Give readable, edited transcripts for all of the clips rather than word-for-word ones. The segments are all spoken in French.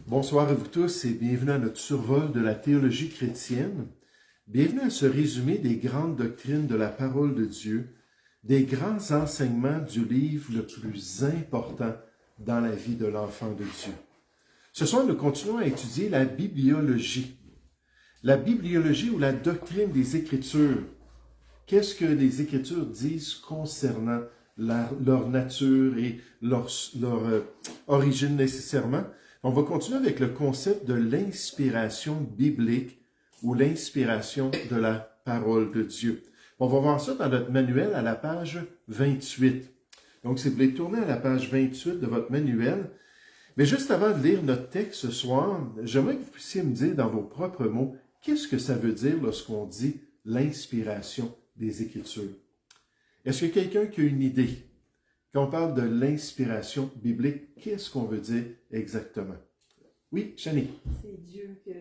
Bonsoir à vous tous et bienvenue à notre survol de la théologie chrétienne. Bienvenue à ce résumé des grandes doctrines de la parole de Dieu, des grands enseignements du livre le plus important dans la vie de l'enfant de Dieu. Ce soir, nous continuons à étudier la bibliologie. La bibliologie ou la doctrine des Écritures. Qu'est-ce que les Écritures disent concernant leur nature et leur origine nécessairement? On va continuer avec le concept de l'inspiration biblique ou l'inspiration de la parole de Dieu. On va voir ça dans notre manuel à la page 28. Donc, si vous voulez tourner à la page 28 de votre manuel, mais juste avant de lire notre texte ce soir, j'aimerais que vous puissiez me dire dans vos propres mots, qu'est-ce que ça veut dire lorsqu'on dit l'inspiration des Écritures? Est-ce que quelqu'un qui a une idée? Quand on parle de l'inspiration biblique, qu'est-ce qu'on veut dire exactement? Oui, Chani. C'est Dieu qui a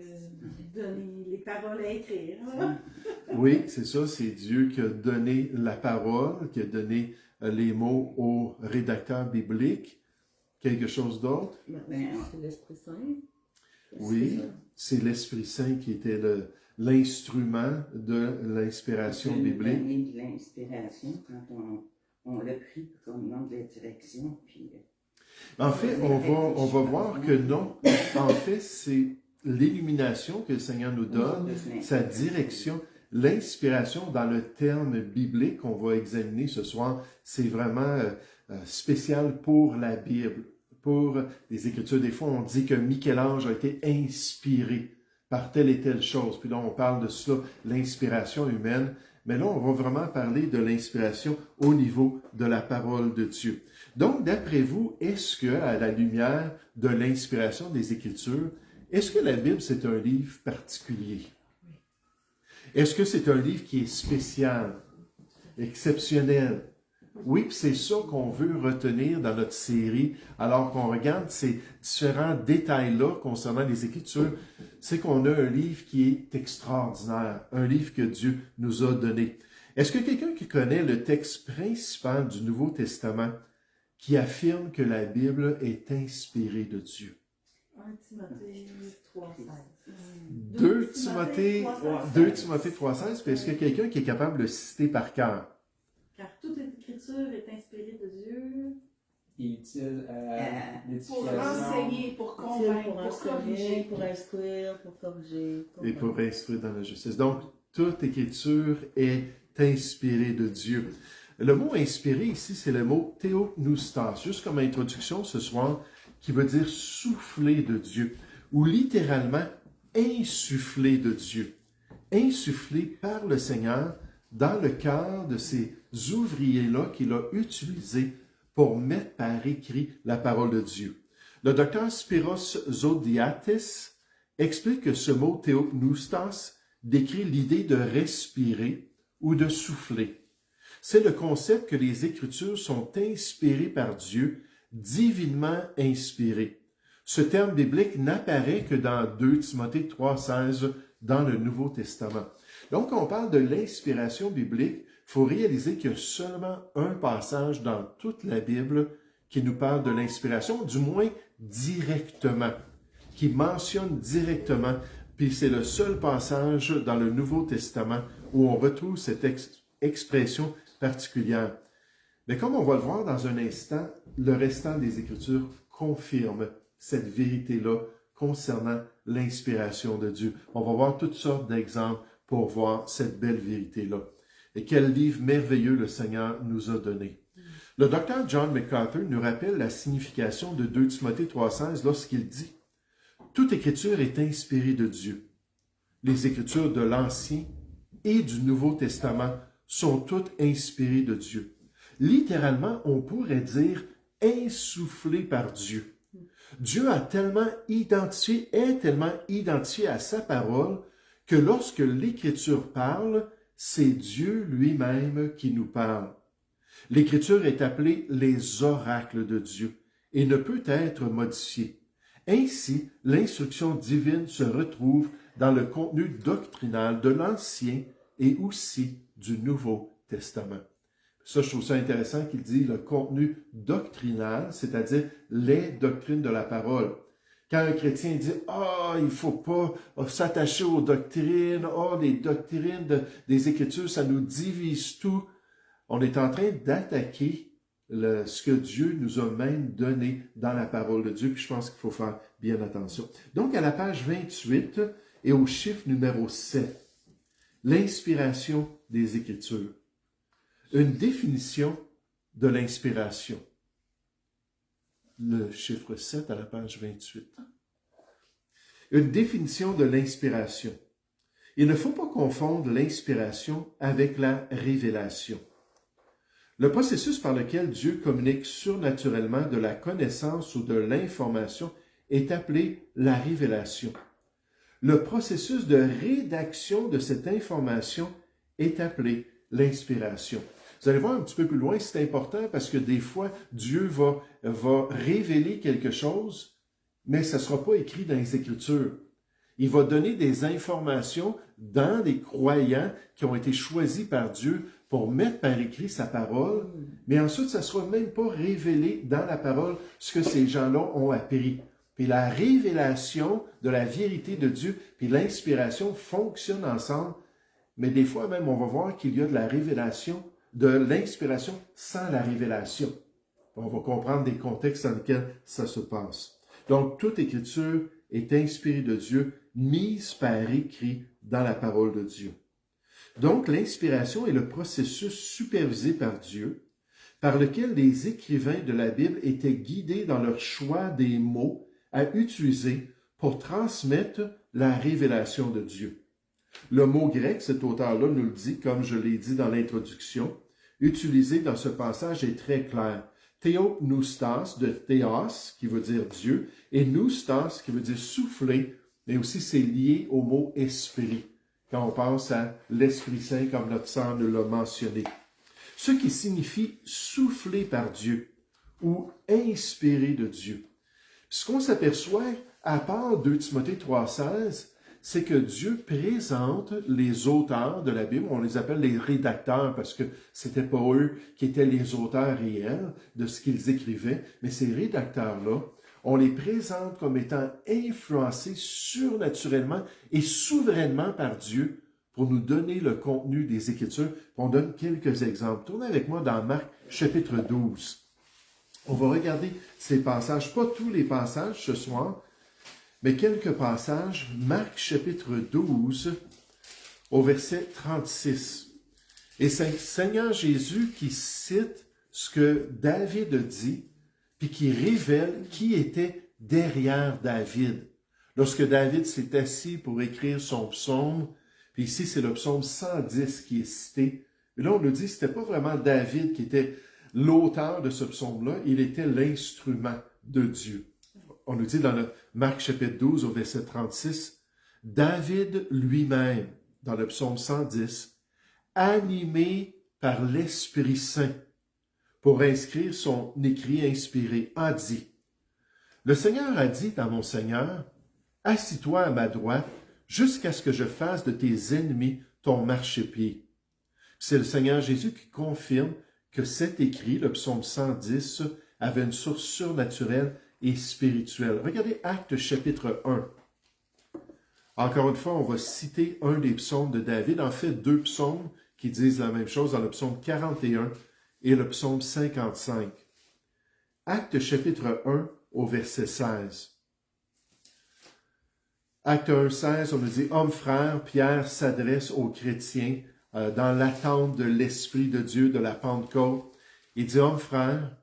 donné les paroles à écrire. Oui, c'est ça, c'est Dieu qui a donné la parole, qui a donné les mots au rédacteur biblique. Quelque chose d'autre? C'est l'Esprit Saint. Oui, c'est l'Esprit Saint qui était l'instrument de l'inspiration biblique. De l'inspiration quand on l'a pris comme nom de la direction. Puis, en fait, on va voir que non. En fait, c'est l'illumination que le Seigneur nous donne, sa direction, l'inspiration dans le terme biblique qu'on va examiner ce soir. C'est vraiment spécial pour la Bible, pour les Écritures. Des fois, on dit que Michel-Ange a été inspiré par telle et telle chose. Puis là, on parle de cela, l'inspiration humaine. Mais là, on va vraiment parler de l'inspiration au niveau de la parole de Dieu. Donc, d'après vous, est-ce que, à la lumière de l'inspiration des Écritures, est-ce que la Bible, c'est un livre particulier? Est-ce que c'est un livre qui est spécial, exceptionnel? Oui, puis c'est ça qu'on veut retenir dans notre série, alors qu'on regarde ces différents détails-là concernant les Écritures, c'est qu'on a un livre qui est extraordinaire, un livre que Dieu nous a donné. Est-ce que quelqu'un qui connaît le texte principal du Nouveau Testament qui affirme que la Bible est inspirée de Dieu? 1 Timothée 3,16. 2 Timothée 3,16, puis est-ce qu'il y a quelqu'un qui est capable de le citer par cœur? Car toute écriture est inspirée de Dieu. Et utile à Pour l'édification. enseigner, pour convaincre, pour corriger. pour instruire, pour corriger. Et pour instruire dans la justice. Donc, toute écriture est inspirée de Dieu. Le mot inspiré ici, c'est le mot théopneustos, juste comme introduction ce soir, qui veut dire souffler de Dieu, ou littéralement insuffler de Dieu. Insufflé par le Seigneur dans le cœur de ces ouvriers-là qu'il a utilisés pour mettre par écrit la parole de Dieu. Le docteur Spiros Zodhiates explique que ce mot théopneustos décrit l'idée de respirer ou de souffler. C'est le concept que les Écritures sont inspirées par Dieu, divinement inspirées. Ce terme biblique n'apparaît que dans 2 Timothée 3,16 dans le Nouveau Testament. Donc, quand on parle de l'inspiration biblique, il faut réaliser qu'il y a seulement un passage dans toute la Bible qui nous parle de l'inspiration, du moins directement, qui mentionne directement, puis c'est le seul passage dans le Nouveau Testament où on retrouve cette expression particulière. Mais comme on va le voir dans un instant, le restant des Écritures confirme cette vérité-là concernant l'inspiration de Dieu. On va voir toutes sortes d'exemples pour voir cette belle vérité-là. Et quel livre merveilleux le Seigneur nous a donné. Le docteur John MacArthur nous rappelle la signification de 2 Timothée 3,16 lorsqu'il dit « Toute écriture est inspirée de Dieu. Les écritures de l'Ancien et du Nouveau Testament sont toutes inspirées de Dieu. » Littéralement, on pourrait dire « insufflées par Dieu ». Dieu est tellement identifié à sa parole que lorsque l'Écriture parle, c'est Dieu lui-même qui nous parle. L'Écriture est appelée les oracles de Dieu et ne peut être modifiée. Ainsi, l'instruction divine se retrouve dans le contenu doctrinal de l'Ancien et aussi du Nouveau Testament. Ça, je trouve ça intéressant qu'il dit le contenu doctrinal, c'est-à-dire les doctrines de la parole. Quand un chrétien dit « Ah, il ne faut pas s'attacher aux doctrines, les doctrines des Écritures, ça nous divise tout », on est en train d'attaquer ce que Dieu nous a même donné dans la parole de Dieu, puis je pense qu'il faut faire bien attention. Donc, à la page 28 et au chiffre numéro 7, l'inspiration des Écritures. Une définition de l'inspiration. Le chiffre 7 à la page 28. Une définition de l'inspiration. Il ne faut pas confondre l'inspiration avec la révélation. Le processus par lequel Dieu communique surnaturellement de la connaissance ou de l'information est appelé la révélation. Le processus de rédaction de cette information est appelé l'inspiration. Vous allez voir un petit peu plus loin, c'est important parce que des fois, Dieu va révéler quelque chose, mais ça ne sera pas écrit dans les Écritures. Il va donner des informations dans des croyants qui ont été choisis par Dieu pour mettre par écrit sa parole, mais ensuite, ça ne sera même pas révélé dans la parole ce que ces gens-là ont appris. Puis la révélation de la vérité de Dieu, puis l'inspiration fonctionnent ensemble, mais des fois même, on va voir qu'il y a de la révélation, de l'inspiration sans la révélation. On va comprendre des contextes dans lesquels ça se passe. Donc, toute écriture est inspirée de Dieu, mise par écrit dans la parole de Dieu. Donc, l'inspiration est le processus supervisé par Dieu, par lequel les écrivains de la Bible étaient guidés dans leur choix des mots à utiliser pour transmettre la révélation de Dieu. Le mot grec, cet auteur-là nous le dit, comme je l'ai dit dans l'introduction, utilisé dans ce passage est très clair. Theopneustos, de théos, qui veut dire Dieu, et neustos, qui veut dire souffler, mais aussi c'est lié au mot esprit, quand on pense à l'Esprit Saint, comme notre sœur nous l'a mentionné. Ce qui signifie souffler par Dieu ou inspiré de Dieu. Ce qu'on s'aperçoit, à part 2 Timothée 3,16, c'est que Dieu présente les auteurs de la Bible, on les appelle les rédacteurs parce que c'était pas eux qui étaient les auteurs réels de ce qu'ils écrivaient, mais ces rédacteurs-là, on les présente comme étant influencés surnaturellement et souverainement par Dieu pour nous donner le contenu des Écritures. On donne quelques exemples. Tournez avec moi dans Marc chapitre 12. On va regarder ces passages, pas tous les passages ce soir, mais quelques passages. Marc chapitre 12 au verset 36. Et c'est Seigneur Jésus qui cite ce que David dit, puis qui révèle qui était derrière David. Lorsque David s'est assis pour écrire son psaume, puis ici c'est le psaume 110 qui est cité, mais là on nous dit que ce n'était pas vraiment David qui était l'auteur de ce psaume-là, il était l'instrument de Dieu. On nous dit dans le Marc chapitre 12 au verset 36, David lui-même, dans le psaume 110, animé par l'Esprit Saint, pour inscrire son écrit inspiré, a dit, « Le Seigneur a dit à mon Seigneur, assis-toi à ma droite, jusqu'à ce que je fasse de tes ennemis ton marchepied. » C'est le Seigneur Jésus qui confirme que cet écrit, le psaume 110, avait une source surnaturelle et spirituelle. Regardez Actes chapitre 1. Encore une fois, on va citer un des psaumes de David, en fait 2 psaumes qui disent la même chose dans le psaume 41 et le psaume 55. Actes chapitre 1 au verset 16. Acte 1, 16, on nous dit « Homme frère, Pierre s'adresse aux chrétiens dans l'attente de l'Esprit de Dieu, de la Pentecôte. Il dit « Homme frère,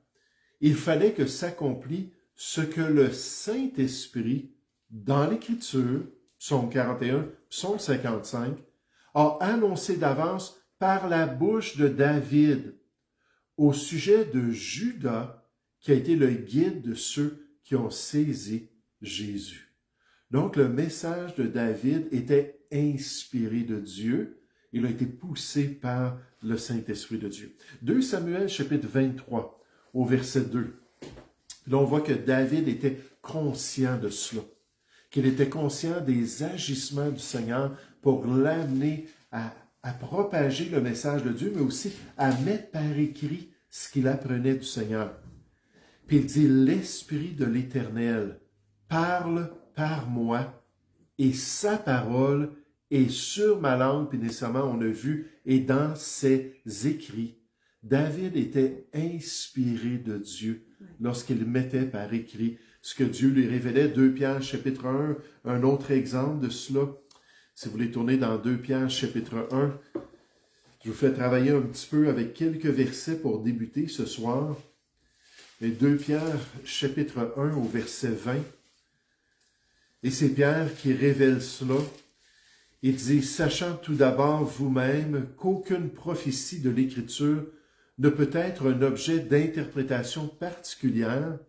il fallait que s'accomplit ce que le Saint-Esprit, dans l'Écriture, psaume 41, psaume 55, a annoncé d'avance par la bouche de David au sujet de Judas, qui a été le guide de ceux qui ont saisi Jésus. » Donc, le message de David était inspiré de Dieu. Il a été poussé par le Saint-Esprit de Dieu. 2 Samuel, chapitre 23, au verset 2. Là, on voit que David était conscient de cela, qu'il était conscient des agissements du Seigneur pour l'amener à propager le message de Dieu, mais aussi à mettre par écrit ce qu'il apprenait du Seigneur. Puis il dit, l'Esprit de l'Éternel parle par moi et sa parole est sur ma langue, puis nécessairement on a vu, et dans ses écrits. David était inspiré de Dieu lorsqu'il mettait par écrit ce que Dieu lui révélait. 2 Pierre chapitre 1, un autre exemple de cela. Si vous voulez tourner dans 2 Pierre chapitre 1, je vous fais travailler un petit peu avec quelques versets pour débuter ce soir. Et 2 Pierre chapitre 1 au verset 20. Et c'est Pierre qui révèle cela. Il dit, sachant tout d'abord vous-même qu'aucune prophétie de l'Écriture ne peut être un objet d'interprétation particulière,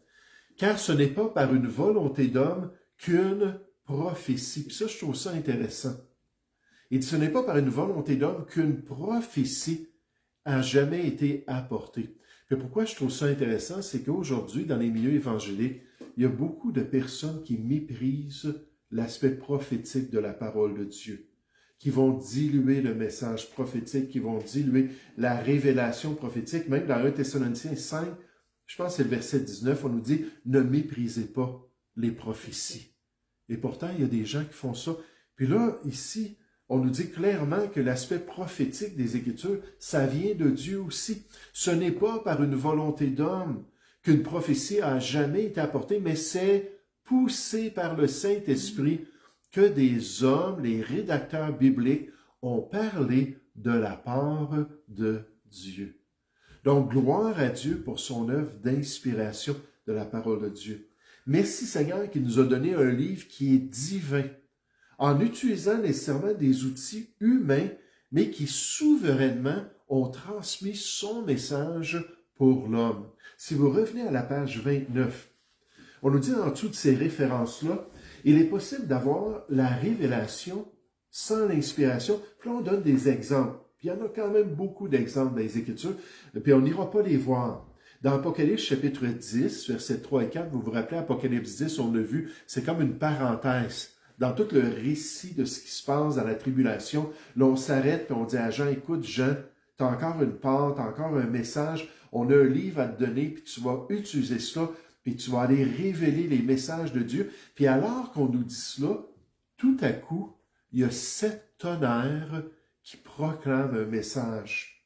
car ce n'est pas par une volonté d'homme qu'une prophétie. Puis ça, je trouve ça intéressant. Il dit, ce n'est pas par une volonté d'homme qu'une prophétie a jamais été apportée. Puis pourquoi je trouve ça intéressant, c'est qu'aujourd'hui, dans les milieux évangéliques, il y a beaucoup de personnes qui méprisent l'aspect prophétique de la parole de Dieu, qui vont diluer le message prophétique, qui vont diluer la révélation prophétique. Même dans 1 Thessaloniciens 5, je pense que c'est le verset 19, on nous dit « Ne méprisez pas les prophéties ». Et pourtant, il y a des gens qui font ça. Puis là, ici, on nous dit clairement que l'aspect prophétique des Écritures, ça vient de Dieu aussi. Ce n'est pas par une volonté d'homme qu'une prophétie a jamais été apportée, mais c'est poussé par le Saint-Esprit que des hommes, les rédacteurs bibliques, ont parlé de la part de Dieu. Donc, gloire à Dieu pour son œuvre d'inspiration de la parole de Dieu. Merci Seigneur qui nous a donné un livre qui est divin, en utilisant nécessairement des outils humains, mais qui souverainement ont transmis son message pour l'homme. Si vous revenez à la page 29, on nous dit en dessous de ces références-là, il est possible d'avoir la révélation sans l'inspiration. Puis là, on donne des exemples. Puis il y en a quand même beaucoup d'exemples dans les Écritures, puis on n'ira pas les voir. Dans Apocalypse chapitre 10, versets 3 et 4, vous vous rappelez, Apocalypse 10, on l'a vu, c'est comme une parenthèse. Dans tout le récit de ce qui se passe dans la tribulation, là, on s'arrête et on dit à Jean, écoute Jean, tu as encore une part, tu as encore un message, on a un livre à te donner, puis tu vas utiliser cela, puis tu vas aller révéler les messages de Dieu. Puis alors qu'on nous dit cela, tout à coup, il y a 7 tonnerres qui proclament un message.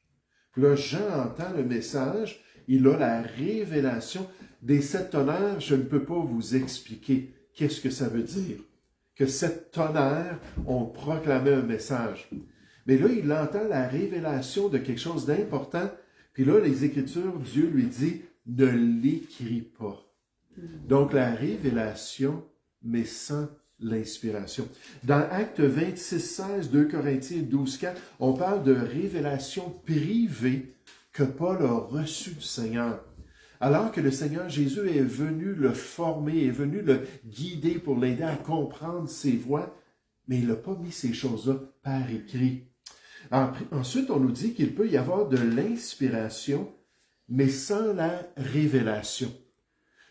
Puis là, Jean entend le message, il a la révélation des 7 tonnerres. Je ne peux pas vous expliquer qu'est-ce que ça veut dire, que 7 tonnerres ont proclamé un message. Mais là, il entend la révélation de quelque chose d'important. Puis là, les Écritures, Dieu lui dit, ne l'écris pas. Donc, la révélation, mais sans l'inspiration. Dans Actes 26, 16, 2 Corinthiens 12, 4, on parle de révélation privée que Paul a reçue du Seigneur. Alors que le Seigneur Jésus est venu le former, est venu le guider pour l'aider à comprendre ses voies, mais il n'a pas mis ces choses-là par écrit. Ensuite, on nous dit qu'il peut y avoir de l'inspiration, mais sans la révélation.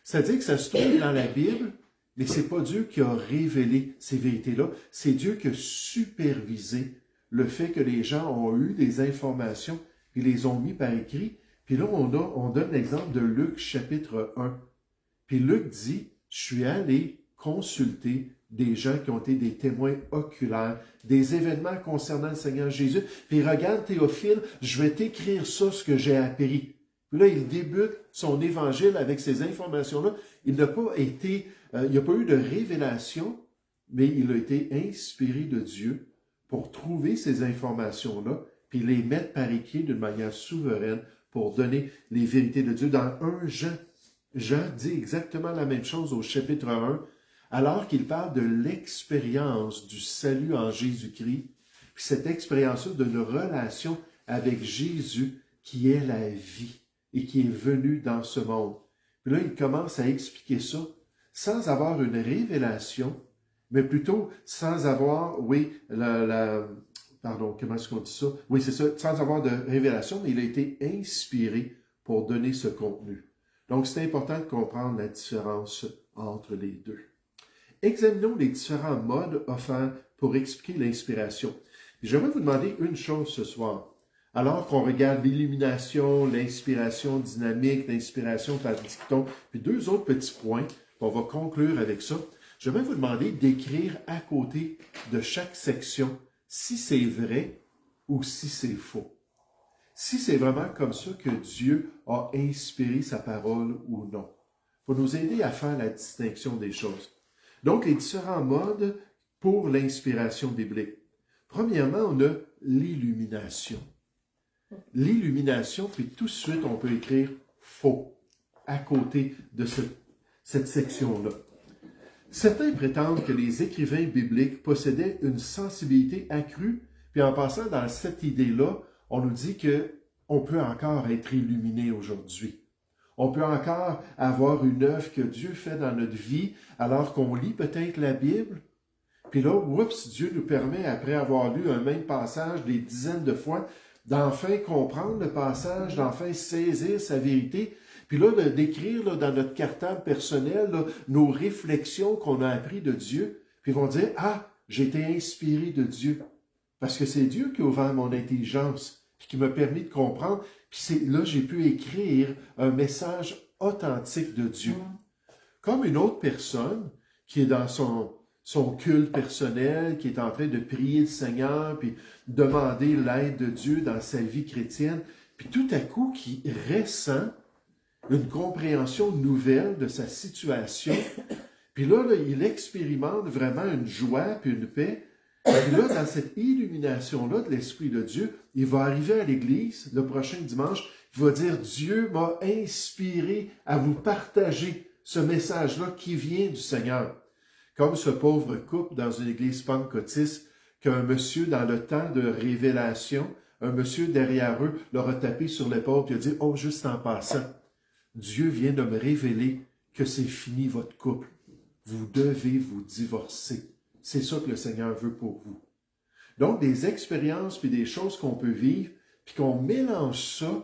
C'est-à-dire que ça se trouve dans la Bible, mais c'est pas Dieu qui a révélé ces vérités-là, c'est Dieu qui a supervisé le fait que les gens ont eu des informations, puis les ont mis par écrit. Puis là, on donne l'exemple de Luc chapitre 1. Puis Luc dit, je suis allé consulter des gens qui ont été des témoins oculaires, des événements concernant le Seigneur Jésus. Puis regarde Théophile, je vais t'écrire ça, ce que j'ai appris. Puis là, il débute son évangile avec ces informations-là. Il n'a pas été, il n'y a pas eu de révélation, mais il a été inspiré de Dieu pour trouver ces informations-là, puis les mettre par écrit d'une manière souveraine pour donner les vérités de Dieu. Dans 1 Jean, Jean dit exactement la même chose au chapitre 1, alors qu'il parle de l'expérience du salut en Jésus-Christ, puis cette expérience-là d'une relation avec Jésus qui est la vie et qui est venu dans ce monde. Puis là, il commence à expliquer ça sans avoir une révélation, mais plutôt sans avoir, pardon, comment est-ce qu'on dit ça? Oui, c'est ça, sans avoir de révélation, mais il a été inspiré pour donner ce contenu. Donc, c'est important de comprendre la différence entre les deux. Examinons les différents modes offerts pour expliquer l'inspiration. J'aimerais vous demander une chose ce soir. Alors qu'on regarde l'illumination, l'inspiration dynamique, l'inspiration par dicton, puis 2 autres petits points, On va conclure avec ça. Je vais vous demander d'écrire à côté de chaque section si c'est vrai ou si c'est faux. Si c'est vraiment comme ça que Dieu a inspiré sa parole ou non. Pour nous aider à faire la distinction des choses. Donc, les différents modes pour l'inspiration biblique. Premièrement, on a l'illumination. L'illumination, puis tout de suite, on peut écrire faux à côté de cette section-là. Certains prétendent que les écrivains bibliques possédaient une sensibilité accrue, puis en passant dans cette idée-là, on nous dit qu'on peut encore être illuminé aujourd'hui. On peut encore avoir une œuvre que Dieu fait dans notre vie alors qu'on lit peut-être la Bible. Puis là, oups, Dieu nous permet, après avoir lu un même passage des dizaines de fois, d'enfin comprendre le passage, d'enfin saisir sa vérité. Puis là, d'écrire là, dans notre cartable personnel là, nos réflexions qu'on a apprises de Dieu. Puis ils vont dire, ah, j'ai été inspiré de Dieu. Parce que c'est Dieu qui a ouvert mon intelligence, puis qui m'a permis de comprendre. Puis là, j'ai pu écrire un message authentique de Dieu. Comme une autre personne qui est dans son culte personnel, qui est en train de prier le Seigneur, puis demander l'aide de Dieu dans sa vie chrétienne, puis tout à coup, qui ressent une compréhension nouvelle de sa situation, puis là, il expérimente vraiment une joie puis une paix. Puis là, dans cette illumination-là de l'Esprit de Dieu, il va arriver à l'Église le prochain dimanche, il va dire, Dieu m'a inspiré à vous partager ce message-là qui vient du Seigneur. Comme ce pauvre couple dans une église pentecôtiste, qu'un monsieur dans le temps de révélation, un monsieur derrière eux leur a tapé sur l'épaule et a dit, oh, juste en passant, Dieu vient de me révéler que c'est fini votre couple. Vous devez vous divorcer. C'est ça que le Seigneur veut pour vous. Donc, des expériences puis des choses qu'on peut vivre, puis qu'on mélange ça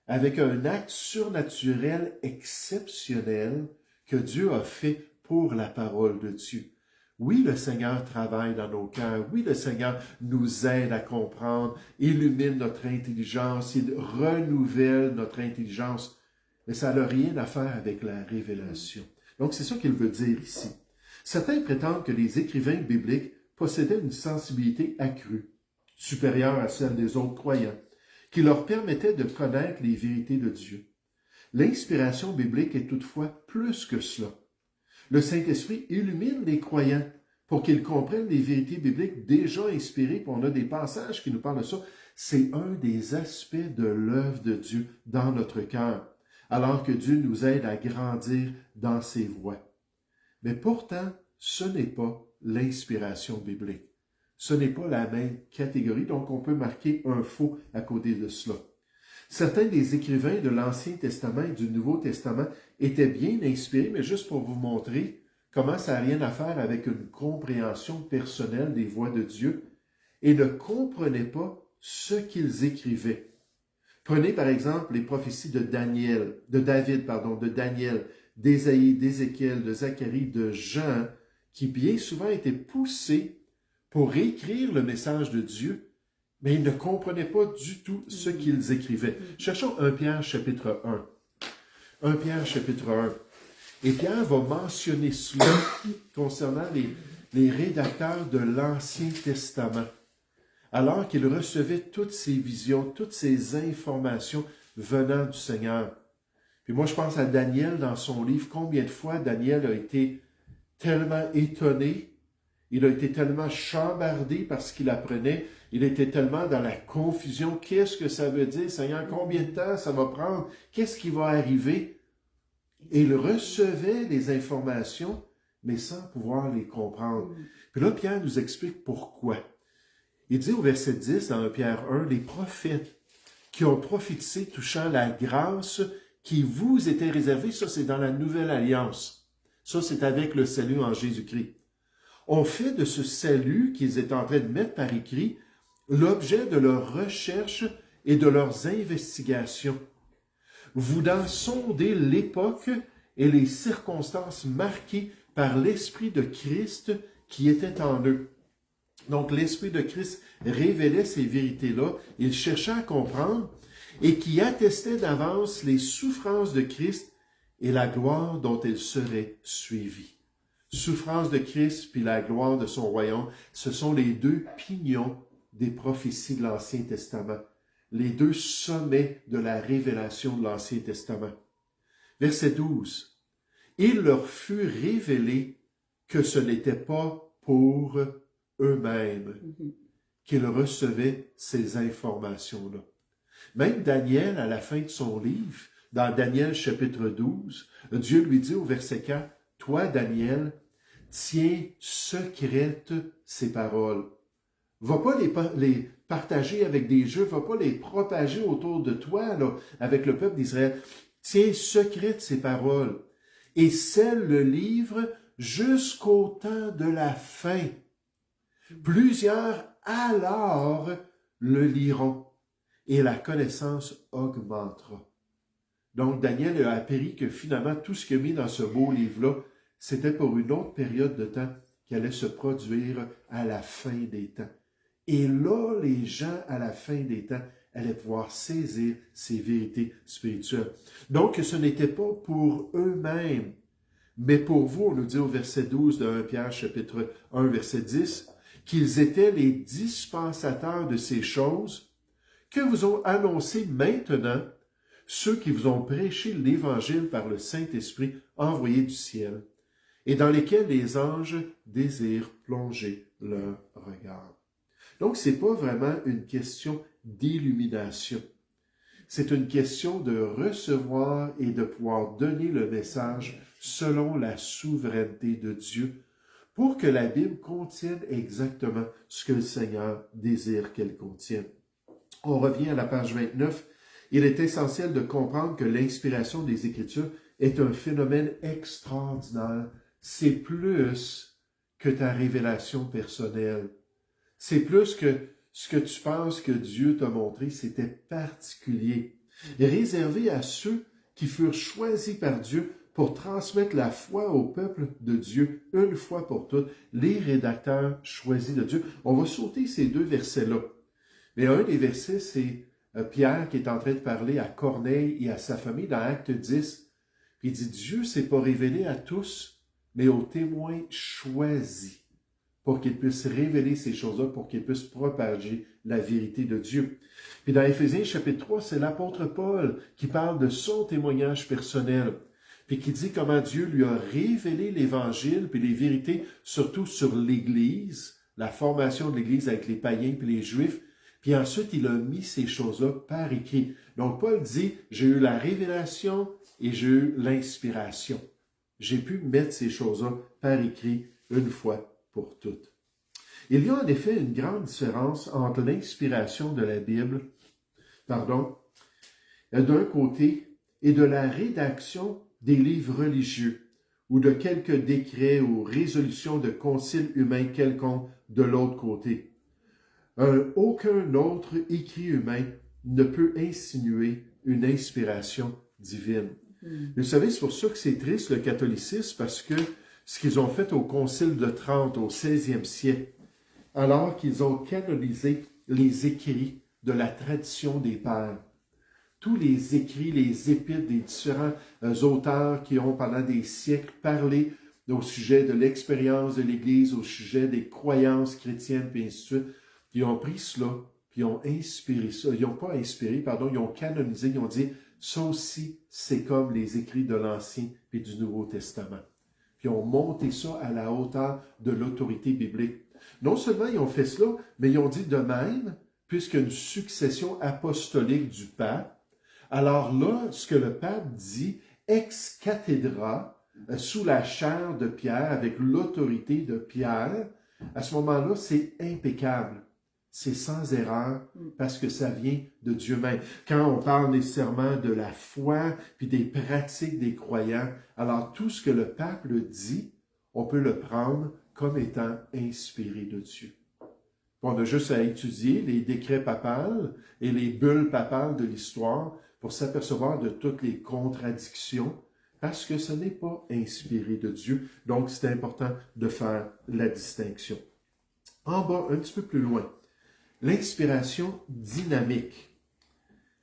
avec un acte surnaturel exceptionnel que Dieu a fait pour la parole de Dieu. Oui, le Seigneur travaille dans nos cœurs. Oui, le Seigneur nous aide à comprendre, illumine notre intelligence, il renouvelle notre intelligence. Mais ça n'a rien à faire avec la révélation. Donc, c'est ça qu'il veut dire ici. Certains prétendent que les écrivains bibliques possédaient une sensibilité accrue, supérieure à celle des autres croyants, qui leur permettait de connaître les vérités de Dieu. L'inspiration biblique est toutefois plus que cela. Le Saint-Esprit illumine les croyants pour qu'ils comprennent les vérités bibliques déjà inspirées, puis on a des passages qui nous parlent de ça. C'est un des aspects de l'œuvre de Dieu dans notre cœur, alors que Dieu nous aide à grandir dans ses voies. Mais pourtant, ce n'est pas l'inspiration biblique. Ce n'est pas la même catégorie, donc on peut marquer un faux à côté de cela. Certains des écrivains de l'Ancien Testament et du Nouveau Testament étaient bien inspirés, mais juste pour vous montrer comment ça n'a rien à faire avec une compréhension personnelle des voies de Dieu, et ne comprenaient pas ce qu'ils écrivaient. Prenez par exemple les prophéties de Daniel, d'Ésaïe, d'Ézéchiel, de Zacharie, de Jean, qui bien souvent étaient poussés pour écrire le message de Dieu, mais ils ne comprenaient pas du tout ce qu'ils écrivaient. Cherchons 1 Pierre chapitre 1. 1 Pierre chapitre 1. Et Pierre va mentionner cela concernant les rédacteurs de l'Ancien Testament, alors qu'ils recevaient toutes ces visions, toutes ces informations venant du Seigneur. Puis moi, je pense à Daniel dans son livre. Combien de fois Daniel a été tellement étonné, il a été tellement chambardé par ce qu'il apprenait, il était tellement dans la confusion. Qu'est-ce que ça veut dire, Seigneur? Combien de temps ça va prendre? Qu'est-ce qui va arriver? Et il recevait les informations, mais sans pouvoir les comprendre. Puis là, Pierre nous explique pourquoi. Il dit au verset 10 dans Pierre 1, « Les prophètes qui ont prophétisé touchant la grâce qui vous était réservée, ça c'est dans la Nouvelle Alliance. Ça c'est avec le salut en Jésus-Christ. On fait de ce salut qu'ils étaient en train de mettre par écrit l'objet de leurs recherches et de leurs investigations, voulant sonder l'époque et les circonstances marquées par l'Esprit de Christ qui était en eux. » Donc, l'Esprit de Christ révélait ces vérités-là, il cherchait à comprendre, et qui attestait d'avance les souffrances de Christ et la gloire dont elle serait suivie. Souffrance de Christ puis la gloire de son royaume, ce sont les deux pignons des prophéties de l'Ancien Testament, les deux sommets de la révélation de l'Ancien Testament. Verset 12. Il leur fut révélé que ce n'était pas pour eux-mêmes qu'ils recevaient ces informations-là. Même Daniel, à la fin de son livre, dans Daniel chapitre 12, Dieu lui dit au verset 4, « Toi, Daniel, tiens secrètes ces paroles. Va pas les partager avec des Juifs, va pas les propager autour de toi, là, avec le peuple d'Israël. Tiens secrètes ces paroles et scelle le livre jusqu'au temps de la fin. Plusieurs alors le liront et la connaissance augmentera. » Donc, Daniel a appris que finalement, tout ce qu'il a mis dans ce beau livre-là, c'était pour une autre période de temps qui allait se produire à la fin des temps. Et là, les gens, à la fin des temps, allaient pouvoir saisir ces vérités spirituelles. Donc, ce n'était pas pour eux-mêmes, mais pour vous, on nous dit au verset 12 de 1 Pierre, chapitre 1, verset 10, qu'ils étaient les dispensateurs de ces choses que vous ont annoncées maintenant ceux qui vous ont prêché l'Évangile par le Saint-Esprit envoyé du ciel, et dans lesquels les anges désirent plonger leur regard. Donc, ce n'est pas vraiment une question d'illumination. C'est une question de recevoir et de pouvoir donner le message selon la souveraineté de Dieu pour que la Bible contienne exactement ce que le Seigneur désire qu'elle contienne. On revient à la page 29. Il est essentiel de comprendre que l'inspiration des Écritures est un phénomène extraordinaire. C'est plus que ta révélation personnelle. C'est plus que ce que tu penses que Dieu t'a montré, c'était particulier. Et réservé à ceux qui furent choisis par Dieu pour transmettre la foi au peuple de Dieu, une fois pour toutes, les rédacteurs choisis de Dieu. On va sauter ces deux versets-là. Mais un des versets, c'est Pierre qui est en train de parler à Corneille et à sa famille dans Acte 10. Puis il dit, Dieu ne s'est pas révélé à tous, mais aux témoins choisis pour qu'ils puissent révéler ces choses-là, pour qu'ils puissent propager la vérité de Dieu. Puis dans Éphésiens chapitre 3, c'est l'apôtre Paul qui parle de son témoignage personnel, puis qui dit comment Dieu lui a révélé l'Évangile, puis les vérités, surtout sur l'Église, la formation de l'Église avec les païens puis les Juifs, puis ensuite il a mis ces choses-là par écrit. Donc Paul dit, j'ai eu la révélation et j'ai eu l'inspiration. J'ai pu mettre ces choses-là par écrit une fois pour toutes. Il y a en effet une grande différence entre l'inspiration de la Bible, d'un côté, et de la rédaction des livres religieux, ou de quelques décrets ou résolutions de conciles humains quelconques de l'autre côté. Aucun autre écrit humain ne peut insinuer une inspiration divine. Vous savez, c'est pour ça que c'est triste le catholicisme, parce que ce qu'ils ont fait au Concile de Trente au 16e siècle, alors qu'ils ont canonisé les écrits de la tradition des pères. Tous les écrits, les épîtres des différents auteurs qui ont pendant des siècles parlé au sujet de l'expérience de l'Église, au sujet des croyances chrétiennes, puis ainsi de suite. Ils ont pris cela, puis ils ont inspiré ça. Ils n'ont pas inspiré, ils ont canonisé, ils ont dit, ça aussi, c'est comme les écrits de l'Ancien et du Nouveau Testament. Puis ils ont monté ça à la hauteur de l'autorité biblique. Non seulement ils ont fait cela, mais ils ont dit de même, puisqu'il y a une succession apostolique du pape, alors là, ce que le pape dit, ex cathedra, sous la chaire de Pierre, avec l'autorité de Pierre, à ce moment-là, c'est impeccable. C'est sans erreur, parce que ça vient de Dieu même. Quand on parle nécessairement de la foi, puis des pratiques des croyants, alors tout ce que le pape le dit, on peut le prendre comme étant inspiré de Dieu. On a juste à étudier les décrets papals et les bulles papales de l'histoire pour s'apercevoir de toutes les contradictions, parce que ce n'est pas inspiré de Dieu. Donc, c'est important de faire la distinction. En bas, un petit peu plus loin, l'inspiration dynamique.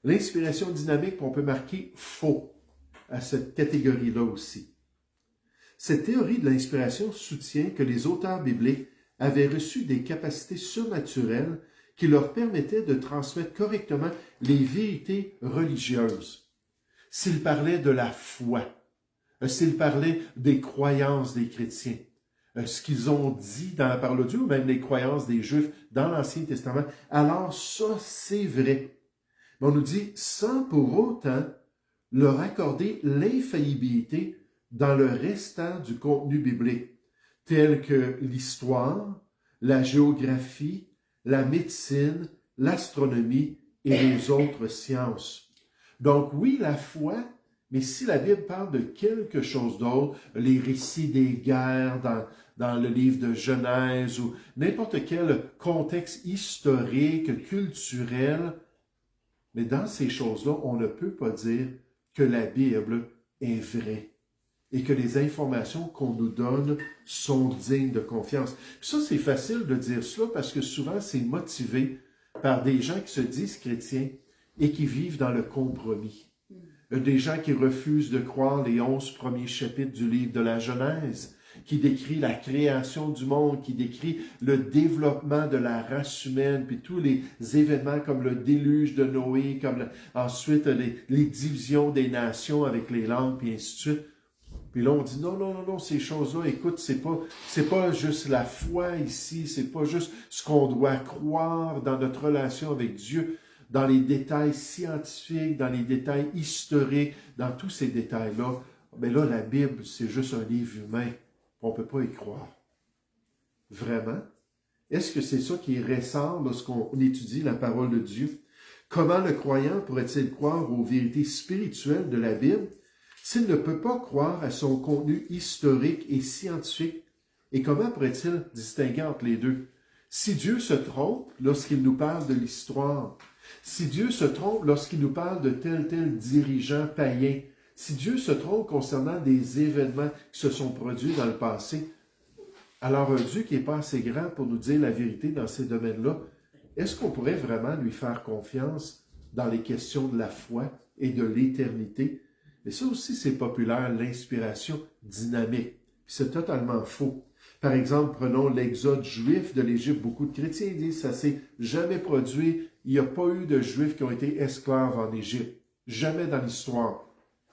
L'inspiration dynamique, on peut marquer faux. à cette catégorie-là aussi. Cette théorie de l'inspiration soutient que les auteurs bibliques avaient reçu des capacités surnaturelles qui leur permettaient de transmettre correctement les vérités religieuses. S'ils parlaient de la foi, s'ils parlaient des croyances des chrétiens, ce qu'ils ont dit dans la parole de Dieu, ou même les croyances des Juifs dans l'Ancien Testament, alors ça, c'est vrai. Mais on nous dit, sans pour autant leur accorder l'infaillibilité dans le restant du contenu biblique, tel que l'histoire, la géographie, la médecine, l'astronomie et les autres sciences. Donc oui, la foi, mais si la Bible parle de quelque chose d'autre, les récits des guerres dans le livre de Genèse ou n'importe quel contexte historique, culturel, mais dans ces choses-là, on ne peut pas dire que la Bible est vraie et que les informations qu'on nous donne sont dignes de confiance. Puis ça, c'est facile de dire cela parce que souvent, c'est motivé par des gens qui se disent chrétiens et qui vivent dans le compromis. Des gens qui refusent de croire les 11 premiers chapitres du livre de la Genèse, qui décrit la création du monde, qui décrit le développement de la race humaine, puis tous les événements comme le déluge de Noé, comme ensuite les divisions des nations avec les langues, puis ainsi de suite. Puis là, on dit non, ces choses-là, écoute, c'est pas juste la foi ici, c'est pas juste ce qu'on doit croire dans notre relation avec Dieu, dans les détails scientifiques, dans les détails historiques, dans tous ces détails-là. Mais là, la Bible, c'est juste un livre humain. On ne peut pas y croire. Vraiment? Est-ce que c'est ça qui ressort lorsqu'on étudie la parole de Dieu? Comment le croyant pourrait-il croire aux vérités spirituelles de la Bible s'il ne peut pas croire à son contenu historique et scientifique? Et comment pourrait-il distinguer entre les deux? Si Dieu se trompe lorsqu'il nous parle de l'histoire, si Dieu se trompe lorsqu'il nous parle de tel dirigeant païen, si Dieu se trompe concernant des événements qui se sont produits dans le passé, alors un Dieu qui n'est pas assez grand pour nous dire la vérité dans ces domaines-là, est-ce qu'on pourrait vraiment lui faire confiance dans les questions de la foi et de l'éternité? Et ça aussi, c'est populaire, l'inspiration dynamique. C'est totalement faux. Par exemple, prenons l'exode juif de l'Égypte. Beaucoup de chrétiens disent que ça ne s'est jamais produit. Il n'y a pas eu de Juifs qui ont été esclaves en Égypte. Jamais dans l'histoire.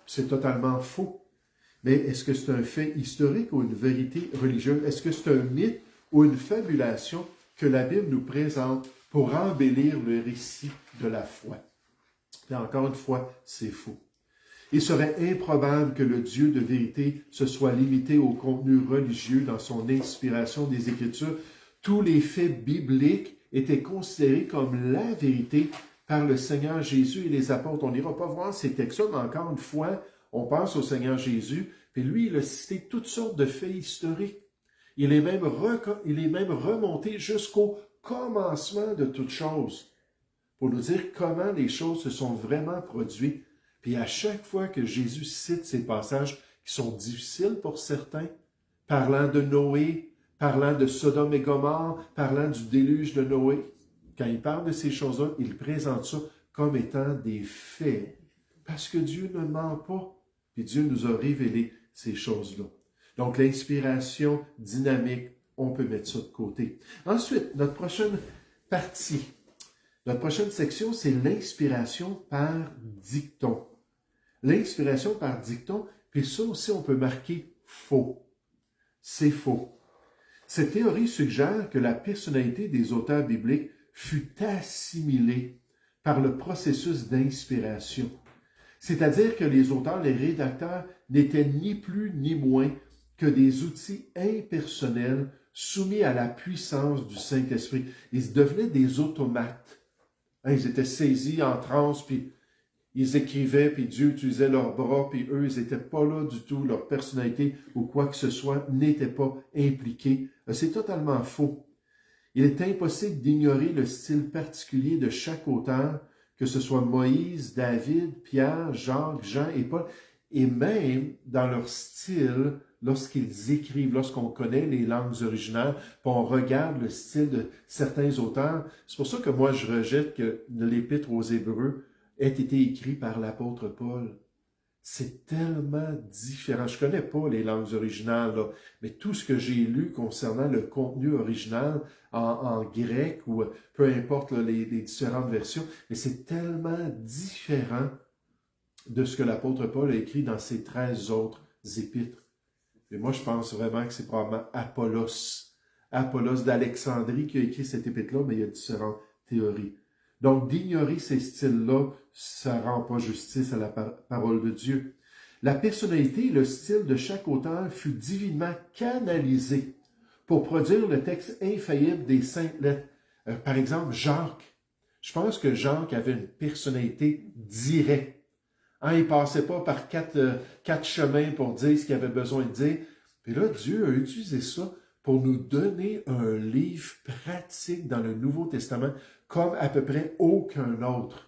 C'est totalement faux. Mais est-ce que c'est un fait historique ou une vérité religieuse? Est-ce que c'est un mythe ou une fabulation que la Bible nous présente pour embellir le récit de la foi? Et encore une fois, c'est faux. Il serait improbable que le Dieu de vérité se soit limité au contenu religieux dans son inspiration des Écritures. Tous les faits bibliques étaient considérés comme la vérité par le Seigneur Jésus et les apôtres. On n'ira pas voir ces textes-là, mais encore une fois, on pense au Seigneur Jésus, puis lui, il a cité toutes sortes de faits historiques. Il est même remonté jusqu'au commencement de toutes choses, pour nous dire comment les choses se sont vraiment produites. Puis à chaque fois que Jésus cite ces passages qui sont difficiles pour certains, parlant de Noé, parlant de Sodome et Gomorrhe, parlant du déluge de Noé, quand il parle de ces choses-là, il présente ça comme étant des faits. Parce que Dieu ne ment pas. Puis Dieu nous a révélé ces choses-là. Donc l'inspiration dynamique, on peut mettre ça de côté. Ensuite, notre prochaine partie, notre prochaine section, c'est l'inspiration par dicton. L'inspiration par dicton, puis ça aussi, on peut marquer faux. C'est faux. Cette théorie suggère que la personnalité des auteurs bibliques fut assimilée par le processus d'inspiration. C'est-à-dire que les auteurs, les rédacteurs, n'étaient ni plus ni moins que des outils impersonnels soumis à la puissance du Saint-Esprit. Ils devenaient des automates. Ils étaient saisis en transe, puis ils écrivaient, puis Dieu utilisait leurs bras, puis eux, ils n'étaient pas là du tout. Leur personnalité ou quoi que ce soit n'était pas impliqué. C'est totalement faux. Il est impossible d'ignorer le style particulier de chaque auteur, que ce soit Moïse, David, Pierre, Jacques, Jean et Paul, et même dans leur style, lorsqu'ils écrivent, lorsqu'on connaît les langues originales, puis on regarde le style de certains auteurs. C'est pour ça que moi, je rejette que l'Épître aux Hébreux ait été écrit par l'apôtre Paul. c'est tellement différent. Je connais pas les langues originales, là, mais tout ce que j'ai lu concernant le contenu original en grec ou peu importe là, les différentes versions, mais c'est tellement différent de ce que l'apôtre Paul a écrit dans ses 13 autres épîtres. Et moi, je pense vraiment que c'est probablement Apollos d'Alexandrie qui a écrit cette épître-là, mais il y a différentes théories. Donc, d'ignorer ces styles-là, ça ne rend pas justice à la parole de Dieu. La personnalité et le style de chaque auteur fut divinement canalisé pour produire le texte infaillible des saintes lettres. Par exemple, Jacques. Je pense que Jacques avait une personnalité directe. Hein, il ne passait pas par quatre chemins pour dire ce qu'il avait besoin de dire. Puis là, Dieu a utilisé ça pour nous donner un livre pratique dans le Nouveau Testament comme à peu près aucun autre.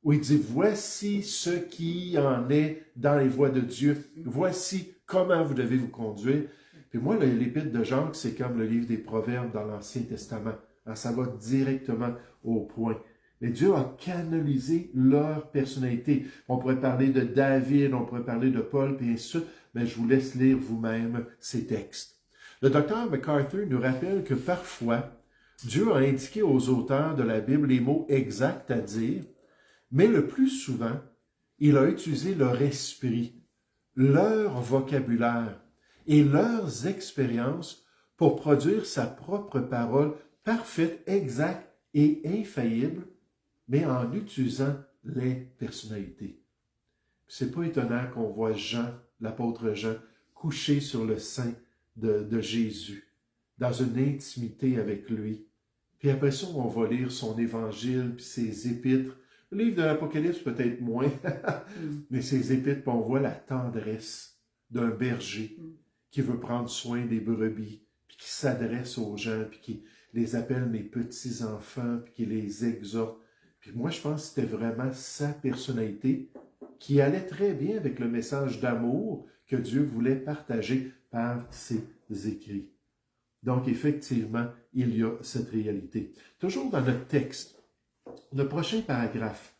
Où il dit, voici ce qui en est dans les voies de Dieu. Voici comment vous devez vous conduire. Puis moi, l'épître de Jacques, c'est comme le livre des Proverbes dans l'Ancien Testament. Alors, ça va directement au point. Mais Dieu a canalisé leur personnalité. On pourrait parler de David, on pourrait parler de Paul, puis ainsi de suite, mais je vous laisse lire vous-même ces textes. Le docteur MacArthur nous rappelle que parfois, Dieu a indiqué aux auteurs de la Bible les mots exacts à dire, mais le plus souvent, il a utilisé leur esprit, leur vocabulaire et leurs expériences pour produire sa propre parole parfaite, exacte et infaillible, mais en utilisant les personnalités. C'est pas étonnant qu'on voit Jean, l'apôtre Jean, couché sur le sein de Jésus, dans une intimité avec lui. Puis après ça, on va lire son évangile, puis ses épîtres. Le livre de l'Apocalypse, peut-être moins, mais ses épîtres, puis on voit la tendresse d'un berger qui veut prendre soin des brebis, puis qui s'adresse aux gens, puis qui les appelle mes petits-enfants, puis qui les exhorte. Puis moi, je pense que c'était vraiment sa personnalité qui allait très bien avec le message d'amour que Dieu voulait partager par ses écrits. Donc, effectivement, il y a cette réalité. Toujours dans notre texte, le prochain paragraphe,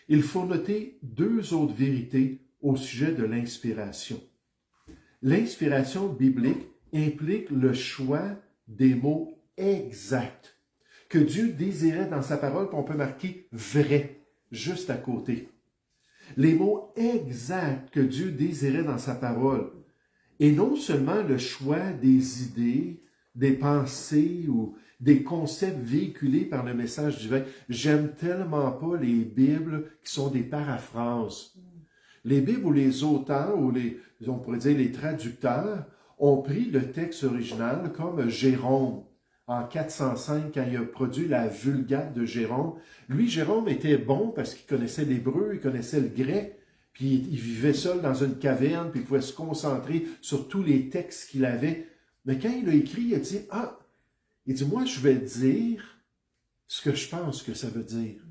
il faut noter deux autres vérités au sujet de l'inspiration. L'inspiration biblique implique le choix des mots exacts que Dieu désirait dans sa parole, puis on peut marquer « vrai » juste à côté. Les mots exacts que Dieu désirait dans sa parole, et non seulement le choix des idées, des pensées ou des concepts véhiculés par le message divin. J'aime tellement pas les Bibles qui sont des paraphrases. Les Bibles où les auteurs, ou on pourrait dire les traducteurs, ont pris le texte original comme Jérôme, en 405, quand il a produit la Vulgate de Jérôme. Lui, Jérôme était bon parce qu'il connaissait l'hébreu, il connaissait le grec, puis il vivait seul dans une caverne, puis il pouvait se concentrer sur tous les textes qu'il avait. Mais quand il a écrit, il a dit, moi, je vais dire ce que je pense que ça veut dire.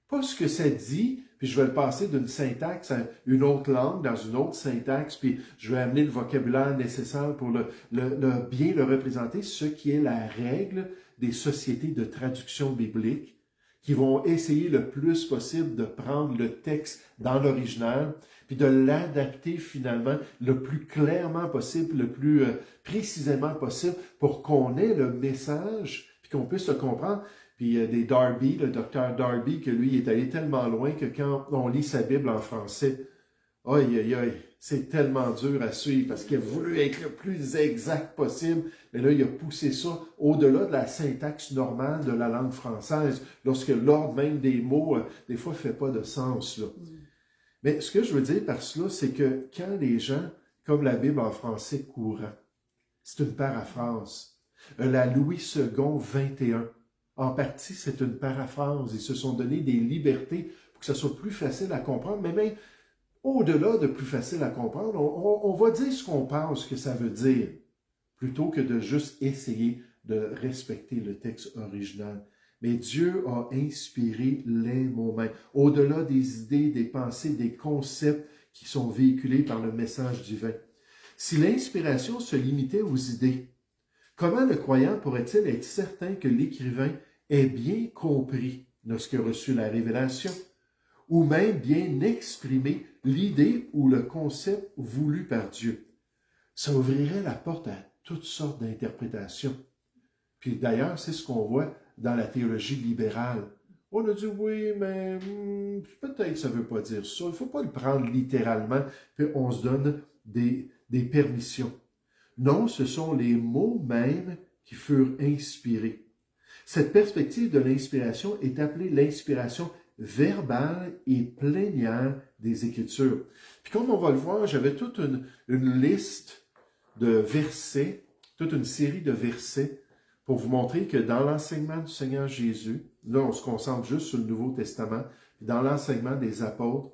Pas ce que ça dit, puis je vais le passer d'une syntaxe à une autre langue, dans une autre syntaxe, puis je vais amener le vocabulaire nécessaire pour bien le représenter, ce qui est la règle des sociétés de traduction biblique, qui vont essayer le plus possible de prendre le texte dans l'original, puis de l'adapter finalement le plus clairement possible, le plus précisément possible, pour qu'on ait le message, puis qu'on puisse le comprendre. Puis des Darby, le docteur Darby, que lui, il est allé tellement loin que quand on lit sa Bible en français, aïe, aïe, aïe, c'est tellement dur à suivre parce qu'il a voulu être le plus exact possible. Mais là, il a poussé ça au-delà de la syntaxe normale de la langue française, lorsque l'ordre même des mots, des fois, ne fait pas de sens, là. Mais ce que je veux dire par cela, c'est que quand les gens, comme la Bible en français courant, c'est une paraphrase. La Louis II 21, en partie, c'est une paraphrase. Ils se sont donné des libertés pour que ça soit plus facile à comprendre, mais même au-delà de plus facile à comprendre, on va dire ce qu'on pense que ça veut dire, plutôt que de juste essayer de respecter le texte original. Mais Dieu a inspiré les mots mêmes, au-delà des idées, des pensées, des concepts qui sont véhiculés par le message divin. Si l'inspiration se limitait aux idées, comment le croyant pourrait-il être certain que l'écrivain ait bien compris lorsqu'il a reçu la révélation? ou même bien exprimer l'idée ou le concept voulu par Dieu. Ça ouvrirait la porte à toutes sortes d'interprétations. Puis d'ailleurs, c'est ce qu'on voit dans la théologie libérale. On a dit oui, mais peut-être ça ne veut pas dire ça. Il ne faut pas le prendre littéralement, puis on se donne des permissions. Non, ce sont les mots mêmes qui furent inspirés. Cette perspective de l'inspiration est appelée l'inspiration verbale et plénière des Écritures. Puis comme on va le voir, j'avais toute une liste de versets, toute une série de versets pour vous montrer que dans l'enseignement du Seigneur Jésus, là on se concentre juste sur le Nouveau Testament, dans l'enseignement des apôtres,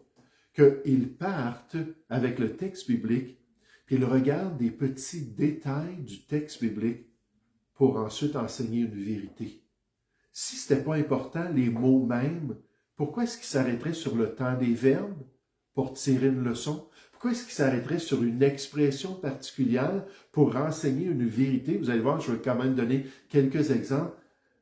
qu'ils partent avec le texte biblique, puis ils regardent des petits détails du texte biblique pour ensuite enseigner une vérité. Si ce n'était pas important, les mots mêmes, pourquoi est-ce qu'ils s'arrêteraient sur le temps des verbes pour tirer une leçon? Pourquoi est-ce qu'ils s'arrêteraient sur une expression particulière pour enseigner une vérité? Vous allez voir, je vais quand même donner quelques exemples.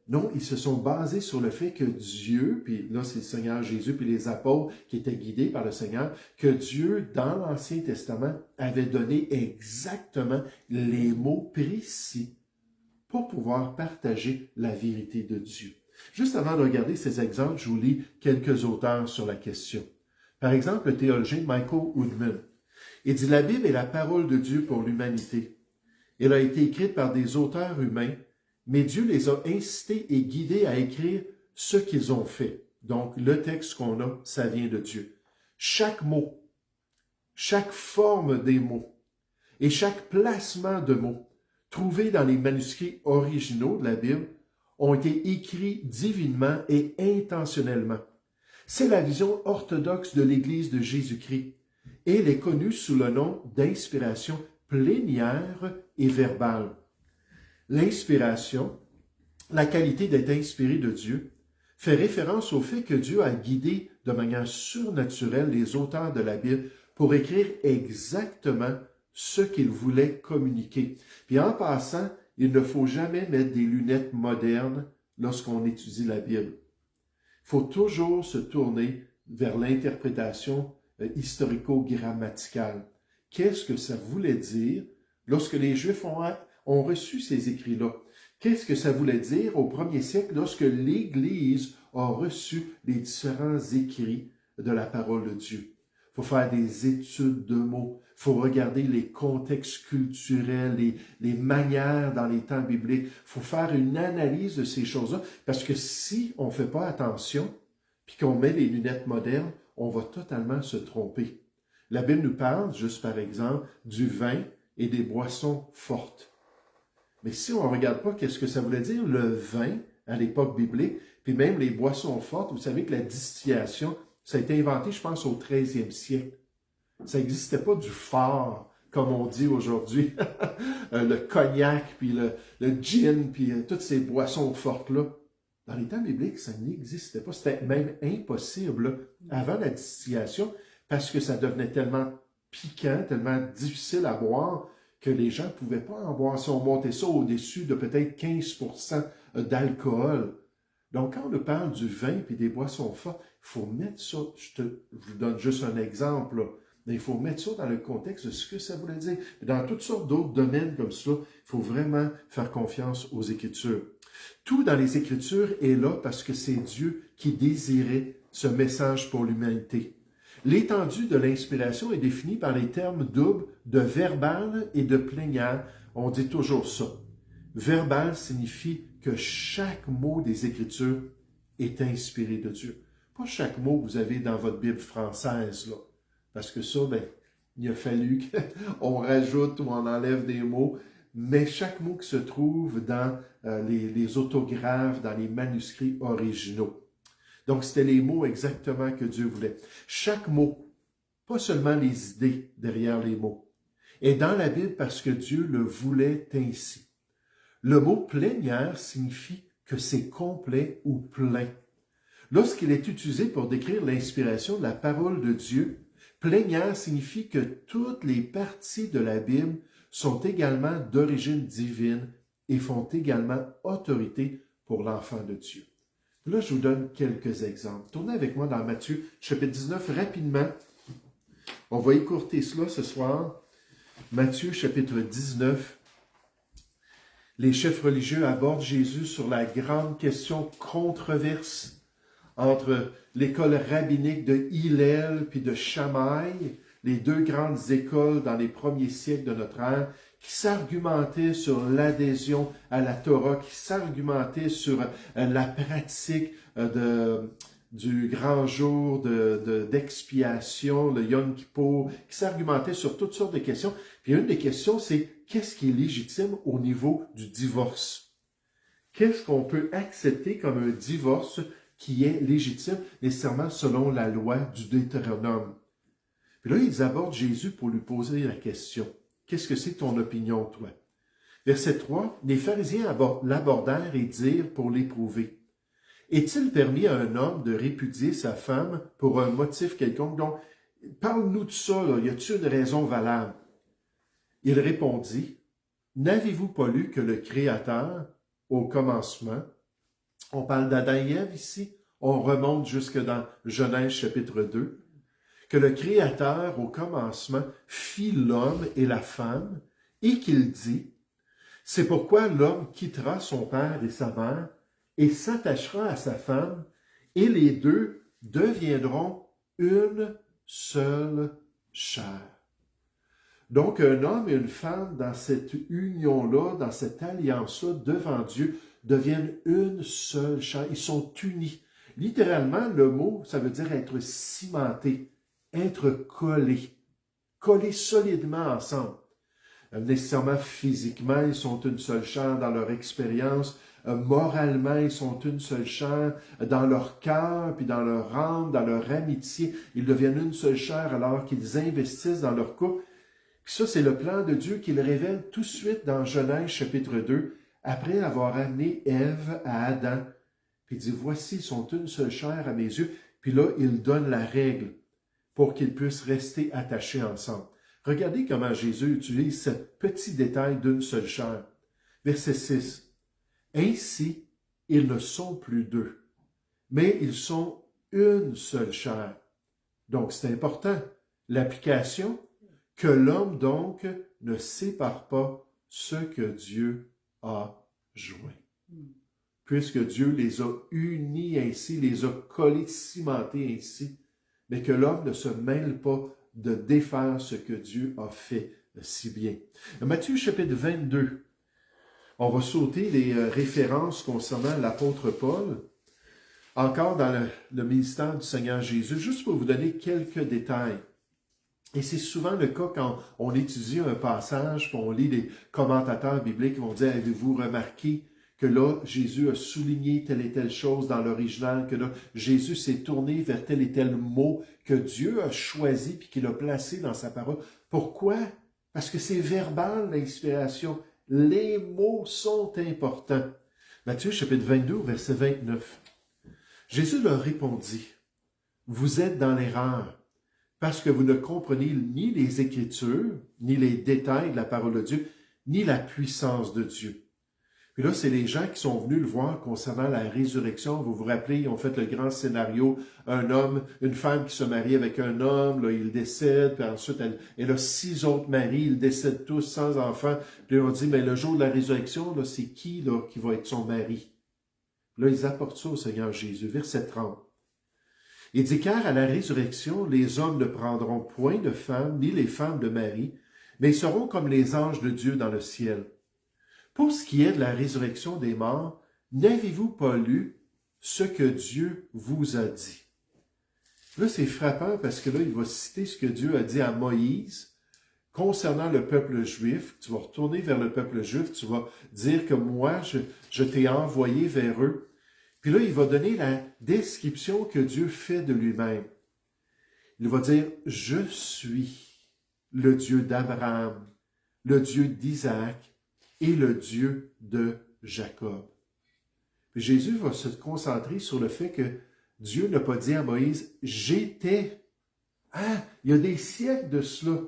Non, ils se sont basés sur le fait que Dieu, puis là c'est le Seigneur Jésus, puis les apôtres qui étaient guidés par le Seigneur, que Dieu, dans l'Ancien Testament, avait donné exactement les mots précis pour pouvoir partager la vérité de Dieu. Juste avant de regarder ces exemples, je vous lis quelques auteurs sur la question. Par exemple, le théologien Michael Woodman. Il dit « La Bible est la parole de Dieu pour l'humanité. Elle a été écrite par des auteurs humains, mais Dieu les a incités et guidés à écrire ce qu'ils ont fait. » Donc, le texte qu'on a, ça vient de Dieu. Chaque mot, chaque forme des mots et chaque placement de mots trouvés dans les manuscrits originaux de la Bible ont été écrits divinement et intentionnellement. C'est la vision orthodoxe de l'Église de Jésus-Christ et elle est connue sous le nom d'inspiration plénière et verbale. L'inspiration, la qualité d'être inspiré de Dieu, fait référence au fait que Dieu a guidé de manière surnaturelle les auteurs de la Bible pour écrire exactement ce qu'ils voulaient communiquer. Puis en passant, il ne faut jamais mettre des lunettes modernes lorsqu'on étudie la Bible. Il faut toujours se tourner vers l'interprétation historico-grammaticale. Qu'est-ce que ça voulait dire lorsque les Juifs ont reçu ces écrits-là? Qu'est-ce que ça voulait dire au 1er siècle lorsque l'Église a reçu les différents écrits de la parole de Dieu? Il faut faire des études de mots. Il faut regarder les contextes culturels, les manières dans les temps bibliques. Il faut faire une analyse de ces choses-là, parce que si on ne fait pas attention, puis qu'on met les lunettes modernes, on va totalement se tromper. La Bible nous parle, juste par exemple, du vin et des boissons fortes. Mais si on ne regarde pas qu'est-ce que ça voulait dire, le vin, à l'époque biblique, puis même les boissons fortes, vous savez que la distillation, ça a été inventé, je pense, au 13e siècle. Ça n'existait pas du fort, comme on dit aujourd'hui, le cognac, puis le gin, puis toutes ces boissons fortes-là. Dans les temps bibliques, ça n'existait pas. C'était même impossible avant la distillation, parce que ça devenait tellement piquant, tellement difficile à boire, que les gens ne pouvaient pas en boire. Si on montait ça au-dessus de peut-être 15% d'alcool. Donc, quand on nous parle du vin et des boissons fortes, il faut mettre ça, je vous donne juste un exemple, là, mais il faut mettre ça dans le contexte de ce que ça voulait dire. Dans toutes sortes d'autres domaines comme ça, il faut vraiment faire confiance aux Écritures. Tout dans les Écritures est là parce que c'est Dieu qui désirait ce message pour l'humanité. L'étendue de l'inspiration est définie par les termes doubles de verbal et de plénière. On dit toujours ça. Verbal signifie que chaque mot des Écritures est inspiré de Dieu. Pas chaque mot que vous avez dans votre Bible française, là. Parce que ça, il a fallu qu'on rajoute ou on enlève des mots. Mais chaque mot qui se trouve dans les autographes, dans les manuscrits originaux. Donc, c'était les mots exactement que Dieu voulait. Chaque mot, pas seulement les idées derrière les mots, est dans la Bible parce que Dieu le voulait ainsi. Le mot plénière signifie que c'est complet ou plein. Lorsqu'il est utilisé pour décrire l'inspiration de la parole de Dieu, plénière signifie que toutes les parties de la Bible sont également d'origine divine et font également autorité pour l'enfant de Dieu. Là, je vous donne quelques exemples. Tournez avec moi dans Matthieu, chapitre 19, rapidement. On va écourter cela ce soir. Matthieu, chapitre 19. Les chefs religieux abordent Jésus sur la grande question controverse entre l'école rabbinique de Hillel puis de Shammai, les deux grandes écoles dans les premiers siècles de notre ère, qui s'argumentaient sur l'adhésion à la Torah, qui s'argumentaient sur la pratique du grand jour d'expiation, le Yom Kippour, qui s'argumentaient sur toutes sortes de questions. Puis une des questions, c'est qu'est-ce qui est légitime au niveau du divorce? Qu'est-ce qu'on peut accepter comme un divorce qui est légitime, nécessairement selon la loi du Deutéronome? Puis là, ils abordent Jésus pour lui poser la question. Qu'est-ce que c'est ton opinion, toi? Verset 3, les pharisiens l'abordèrent et dirent pour l'éprouver. Est-il permis à un homme de répudier sa femme pour un motif quelconque? Donc, parle-nous de ça, là. Y a-t-il une raison valable? Il répondit, n'avez-vous pas lu que le Créateur, au commencement, on parle d'Adam et Ève ici, on remonte jusque dans Genèse chapitre 2, que le Créateur, au commencement, fit l'homme et la femme, et qu'il dit, c'est pourquoi l'homme quittera son père et sa mère, et s'attachera à sa femme, et les deux deviendront une seule chair. Donc, un homme et une femme, dans cette union-là, dans cette alliance-là, devant Dieu, deviennent une seule chair. Ils sont unis. Littéralement, le mot, ça veut dire être cimenté, être collé, collés solidement ensemble. Nécessairement, physiquement, ils sont une seule chair dans leur expérience. Moralement, ils sont une seule chair. Dans leur cœur, puis dans leur âme, dans leur amitié, ils deviennent une seule chair alors qu'ils investissent dans leur couple. Puis ça, c'est le plan de Dieu qu'il révèle tout de suite dans Genèse chapitre 2, après avoir amené Ève à Adam. Puis il dit, voici, ils sont une seule chair à mes yeux. Puis là, il donne la règle pour qu'ils puissent rester attachés ensemble. Regardez comment Jésus utilise ce petit détail d'une seule chair. Verset 6. Ainsi, ils ne sont plus deux, mais ils sont une seule chair. Donc, c'est important. L'application, que l'homme donc ne sépare pas ce que Dieu a joint. Puisque Dieu les a unis ainsi, les a collés, cimentés ainsi, mais que l'homme ne se mêle pas de défaire ce que Dieu a fait si bien. Matthieu chapitre 22, on va sauter les références concernant l'apôtre Paul, encore dans le ministère du Seigneur Jésus, juste pour vous donner quelques détails. Et c'est souvent le cas quand on étudie un passage, puis on lit les commentateurs bibliques qui vont dire, avez-vous remarqué que là, Jésus a souligné telle et telle chose dans l'original, que là, Jésus s'est tourné vers tel et tel mot que Dieu a choisi puis qu'il a placé dans sa parole. Pourquoi? Parce que c'est verbal, l'inspiration. Les mots sont importants. Matthieu, chapitre 22, verset 29. Jésus leur répondit, « Vous êtes dans l'erreur, parce que vous ne comprenez ni les Écritures, ni les détails de la parole de Dieu, ni la puissance de Dieu. » Puis là, c'est les gens qui sont venus le voir concernant la résurrection. Vous vous rappelez, ils ont fait le grand scénario, un homme, une femme qui se marie avec un homme, là, il décède, puis ensuite elle a 6 autres maris, ils décèdent tous sans enfants. Puis on dit, mais le jour de la résurrection, là, c'est qui là, qui va être son mari? Là, ils apportent ça au Seigneur Jésus, verset 30. Il dit, car à la résurrection, les hommes ne prendront point de femmes, ni les femmes de mari, mais ils seront comme les anges de Dieu dans le ciel. Pour ce qui est de la résurrection des morts, n'avez-vous pas lu ce que Dieu vous a dit? Là, c'est frappant parce que là, il va citer ce que Dieu a dit à Moïse concernant le peuple juif. Tu vas retourner vers le peuple juif, tu vas dire que moi, je t'ai envoyé vers eux. Puis là, il va donner la description que Dieu fait de lui-même. Il va dire, je suis le Dieu d'Abraham, le Dieu d'Isaac, et le Dieu de Jacob. Puis Jésus va se concentrer sur le fait que Dieu n'a pas dit à Moïse, « J'étais ». Ah, il y a des siècles de cela.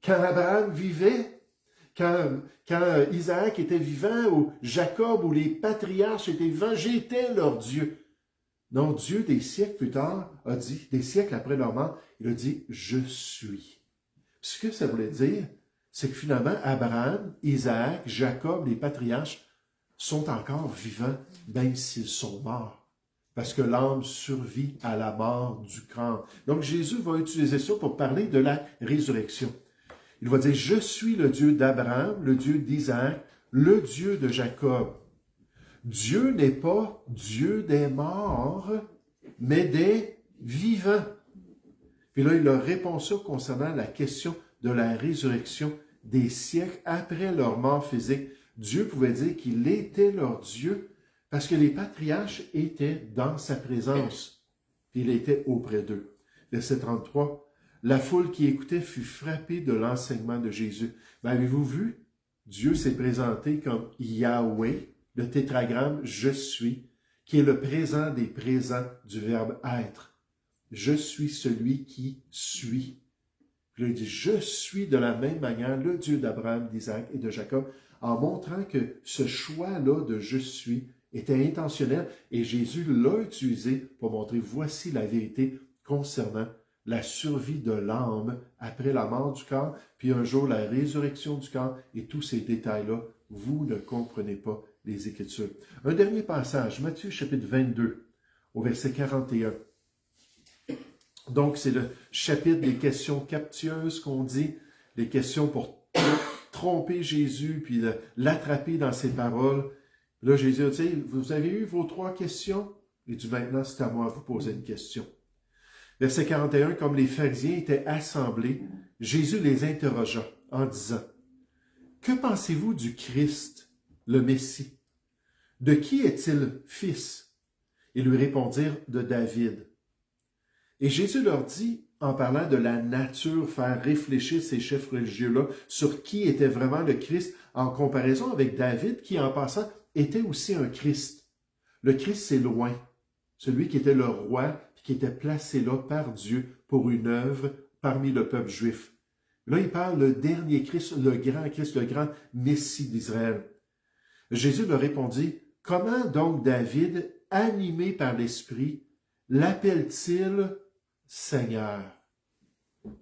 Quand Abraham vivait, quand Isaac était vivant, ou Jacob, ou les patriarches étaient vivants, j'étais leur Dieu. Non, Dieu, des siècles plus tard, a dit, des siècles après leur mort, il a dit « Je suis ». Ce que ça voulait dire, c'est que finalement, Abraham, Isaac, Jacob, les patriarches, sont encore vivants, même s'ils sont morts. Parce que l'âme survit à la mort du corps. Donc, Jésus va utiliser ça pour parler de la résurrection. Il va dire « Je suis le Dieu d'Abraham, le Dieu d'Isaac, le Dieu de Jacob ». Dieu n'est pas Dieu des morts, mais des vivants. Puis là, il leur répond ça concernant la question de la résurrection des siècles après leur mort physique. Dieu pouvait dire qu'il était leur Dieu parce que les patriarches étaient dans sa présence. Puis il était auprès d'eux. Verset 33. La foule qui écoutait fut frappée de l'enseignement de Jésus. Ben, avez-vous vu? Dieu s'est présenté comme Yahweh, le tétragramme « Je suis », qui est le présent des présents du verbe « être ». Je suis celui qui suis. Puis là, il dit « Je suis » de la même manière le Dieu d'Abraham, d'Isaac et de Jacob, en montrant que ce choix-là de « Je suis » était intentionnel et Jésus l'a utilisé pour montrer « Voici la vérité concernant la survie de l'âme après la mort du corps, puis un jour la résurrection du corps, et tous ces détails-là, vous ne comprenez pas les Écritures. » Un dernier passage, Matthieu chapitre 22, au verset 41. Donc, c'est le chapitre des questions captieuses qu'on dit, les questions pour tromper Jésus, puis l'attraper dans ses paroles. Là, Jésus a dit, vous avez eu vos 3 questions? Il dit, maintenant, c'est à moi de vous poser une question. Verset 41, comme les pharisiens étaient assemblés, Jésus les interrogea en disant, « Que pensez-vous du Christ, le Messie? De qui est-il fils? » Ils lui répondirent, « De David. » Et Jésus leur dit, en parlant de la nature, faire réfléchir ces chefs religieux-là sur qui était vraiment le Christ, en comparaison avec David, qui, en passant, était aussi un Christ. Le Christ, c'est loin, celui qui était le roi, qui était placé là par Dieu pour une œuvre parmi le peuple juif. Là, il parle le dernier Christ, le grand Messie d'Israël. Jésus leur répondit, « Comment donc David, animé par l'Esprit, l'appelle-t-il Seigneur? »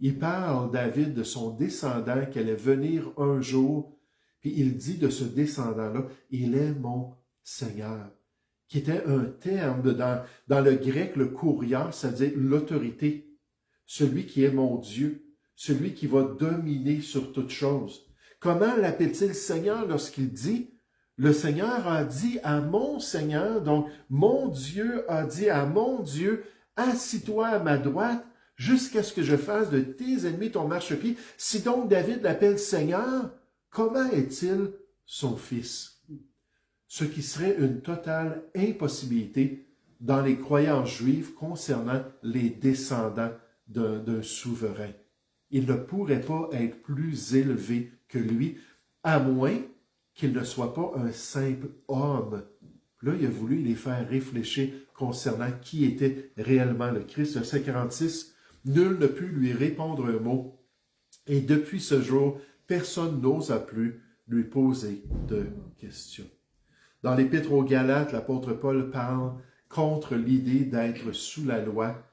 Il parle, David, de son descendant qui allait venir un jour, puis il dit de ce descendant-là, « Il est mon Seigneur », qui était un terme dans le grec, le kurios, c'est-à-dire l'autorité, celui qui est mon Dieu, celui qui va dominer sur toute chose. Comment l'appelle-t-il Seigneur lorsqu'il dit, le Seigneur a dit à mon Seigneur, donc mon Dieu a dit à mon Dieu, assis-toi à ma droite jusqu'à ce que je fasse de tes ennemis ton marchepied. Si donc David l'appelle Seigneur, comment est-il son fils? Ce qui serait une totale impossibilité dans les croyances juives concernant les descendants d'un souverain. Il ne pourrait pas être plus élevé que lui, à moins qu'il ne soit pas un simple homme. Là, il a voulu les faire réfléchir concernant qui était réellement le Christ. Verset 46, « Nul ne put lui répondre un mot, et depuis ce jour, personne n'osa plus lui poser de questions. » Dans l'Épître aux Galates, l'apôtre Paul parle contre l'idée d'être sous la loi,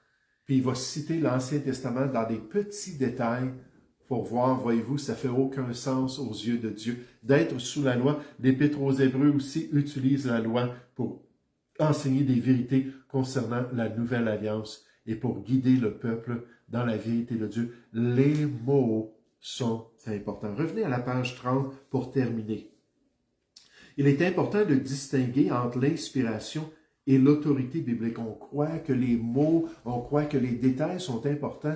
puis il va citer l'Ancien Testament dans des petits détails pour voir, voyez-vous, ça fait aucun sens aux yeux de Dieu. D'être sous la loi, l'Épître aux Hébreux aussi utilise la loi pour enseigner des vérités concernant la nouvelle alliance et pour guider le peuple dans la vérité de Dieu. Les mots sont importants. Revenez à la page 30 pour terminer. Il est important de distinguer entre l'inspiration et l'autorité biblique. On croit que les mots, on croit que les détails sont importants,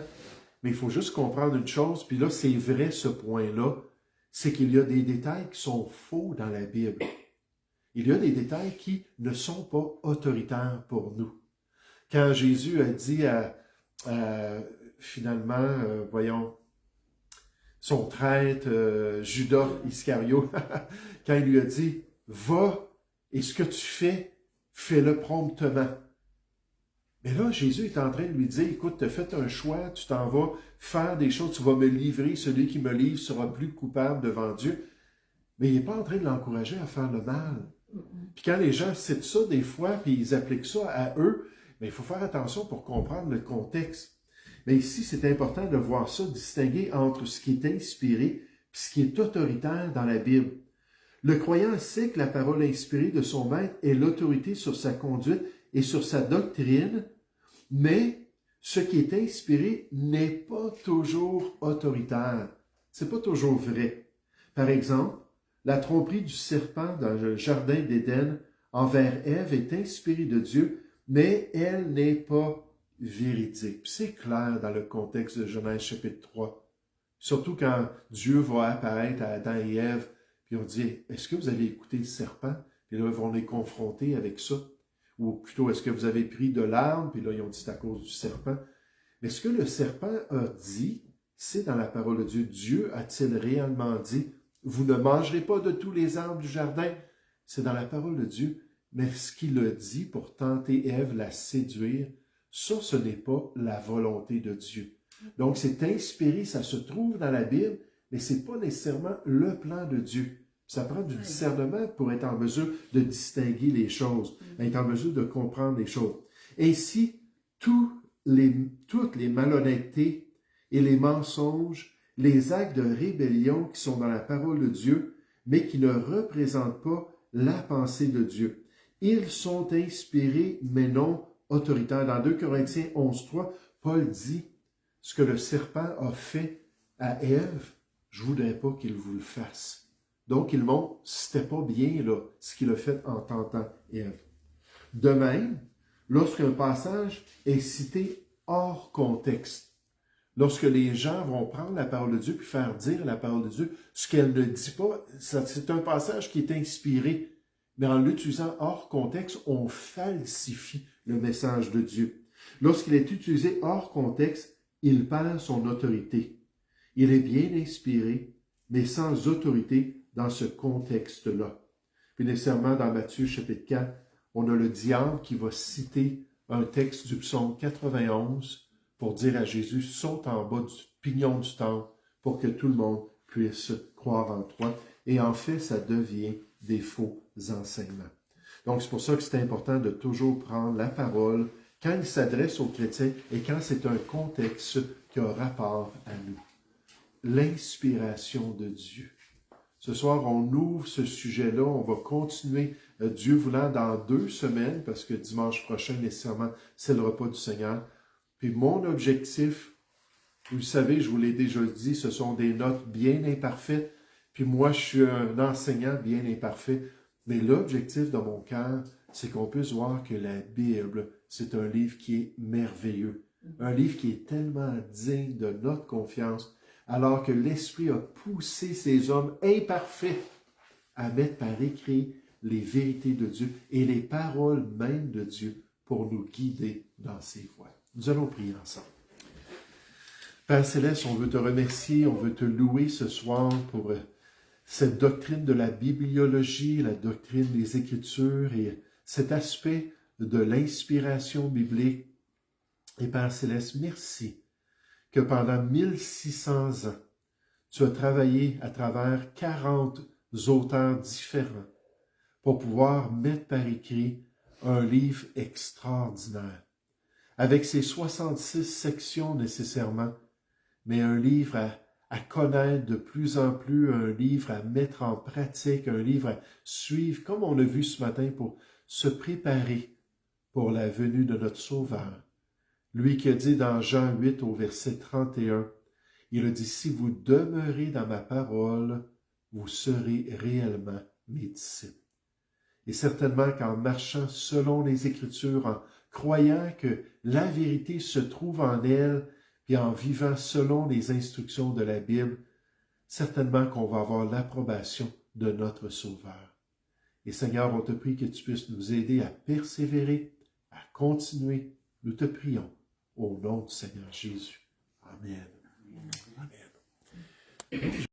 mais il faut juste comprendre une chose, puis là, c'est vrai ce point-là, c'est qu'il y a des détails qui sont faux dans la Bible. Il y a des détails qui ne sont pas autoritaires pour nous. Quand Jésus a dit son traître, Judas Iscario, quand il lui a dit, « Va, et ce que tu fais, fais-le promptement. » Mais là, Jésus est en train de lui dire, « Écoute, tu as fait un choix, tu t'en vas faire des choses, tu vas me livrer, celui qui me livre sera plus coupable devant Dieu. » Mais il n'est pas en train de l'encourager à faire le mal. Puis quand les gens citent ça des fois, puis ils appliquent ça à eux, Mais il faut faire attention pour comprendre le contexte. Mais ici, c'est important de voir ça, distinguer entre ce qui est inspiré et ce qui est autoritaire dans la Bible. Le croyant sait que la parole inspirée de son maître est l'autorité sur sa conduite et sur sa doctrine, mais ce qui est inspiré n'est pas toujours autoritaire. C'est pas toujours vrai. Par exemple, la tromperie du serpent dans le jardin d'Éden envers Ève est inspirée de Dieu, mais elle n'est pas véridique. C'est clair dans le contexte de Genèse chapitre 3. Surtout quand Dieu va apparaître à Adam et Ève, puis on dit, est-ce que vous avez écouté le serpent? Puis là, ils vont les confronter avec ça. Ou plutôt, est-ce que vous avez pris de l'arbre? Puis là, ils ont dit, c'est à cause du serpent. Mais ce que le serpent a dit, c'est dans la parole de Dieu. Dieu a-t-il réellement dit, vous ne mangerez pas de tous les arbres du jardin? C'est dans la parole de Dieu. Mais ce qu'il a dit pour tenter Ève, la séduire, ça, ce n'est pas la volonté de Dieu. Donc, c'est inspiré, ça se trouve dans la Bible, mais ce n'est pas nécessairement le plan de Dieu. Ça prend du discernement pour être en mesure de distinguer les choses, être en mesure de comprendre les choses. Ainsi, toutes les malhonnêtetés et les mensonges, les actes de rébellion qui sont dans la parole de Dieu, mais qui ne représentent pas la pensée de Dieu. Ils sont inspirés, mais non autoritaires. Dans 2 Corinthiens 11.3, Paul dit, ce que le serpent a fait à Ève, je ne voudrais pas qu'il vous le fasse. Donc, il montre, c'était pas bien, là, ce qu'il a fait en tentant Ève. De même, lorsqu'un passage est cité hors contexte, lorsque les gens vont prendre la parole de Dieu puis faire dire la parole de Dieu, ce qu'elle ne dit pas, c'est un passage qui est inspiré, mais en l'utilisant hors contexte, on falsifie le message de Dieu. Lorsqu'il est utilisé hors contexte, il perd son autorité. Il est bien inspiré, mais sans autorité dans ce contexte-là. Puis nécessairement, dans Matthieu chapitre 4, on a le diable qui va citer un texte du psaume 91 pour dire à Jésus, saute en bas du pignon du temple pour que tout le monde puisse croire en toi. Et en fait, ça devient des faux enseignements. Donc, c'est pour ça que c'est important de toujours prendre la parole quand il s'adresse aux chrétiens et quand c'est un contexte qui a rapport à nous. L'inspiration de Dieu. Ce soir, on ouvre ce sujet-là. On va continuer, Dieu voulant, dans 2 semaines, parce que dimanche prochain, nécessairement, c'est le repas du Seigneur. Puis mon objectif, vous le savez, je vous l'ai déjà dit, ce sont des notes bien imparfaites. Puis moi, je suis un enseignant bien imparfait. Mais l'objectif de mon cœur, c'est qu'on puisse voir que la Bible, c'est un livre qui est merveilleux. Un livre qui est tellement digne de notre confiance, alors que l'Esprit a poussé ces hommes imparfaits à mettre par écrit les vérités de Dieu et les paroles même de Dieu pour nous guider dans ses voies. Nous allons prier ensemble. Père Céleste, on veut te remercier, on veut te louer ce soir pour cette doctrine de la bibliologie, la doctrine des Écritures et cet aspect de l'inspiration biblique. Et Père Céleste, merci que pendant 1600 ans, tu as travaillé à travers 40 auteurs différents pour pouvoir mettre par écrit un livre extraordinaire, avec ses 66 sections nécessairement, mais un livre à connaître de plus en plus, un livre à mettre en pratique, un livre à suivre, comme on a vu ce matin, pour se préparer pour la venue de notre Sauveur. Lui qui a dit dans Jean 8 au verset 31, il a dit, « Si vous demeurez dans ma parole, vous serez réellement mes disciples. » Et certainement qu'en marchant selon les Écritures, en croyant que la vérité se trouve en elle, puis en vivant selon les instructions de la Bible, certainement qu'on va avoir l'approbation de notre Sauveur. Et Seigneur, on te prie que tu puisses nous aider à persévérer, à continuer. Nous te prions au nom du Seigneur Jésus. Amen. Amen.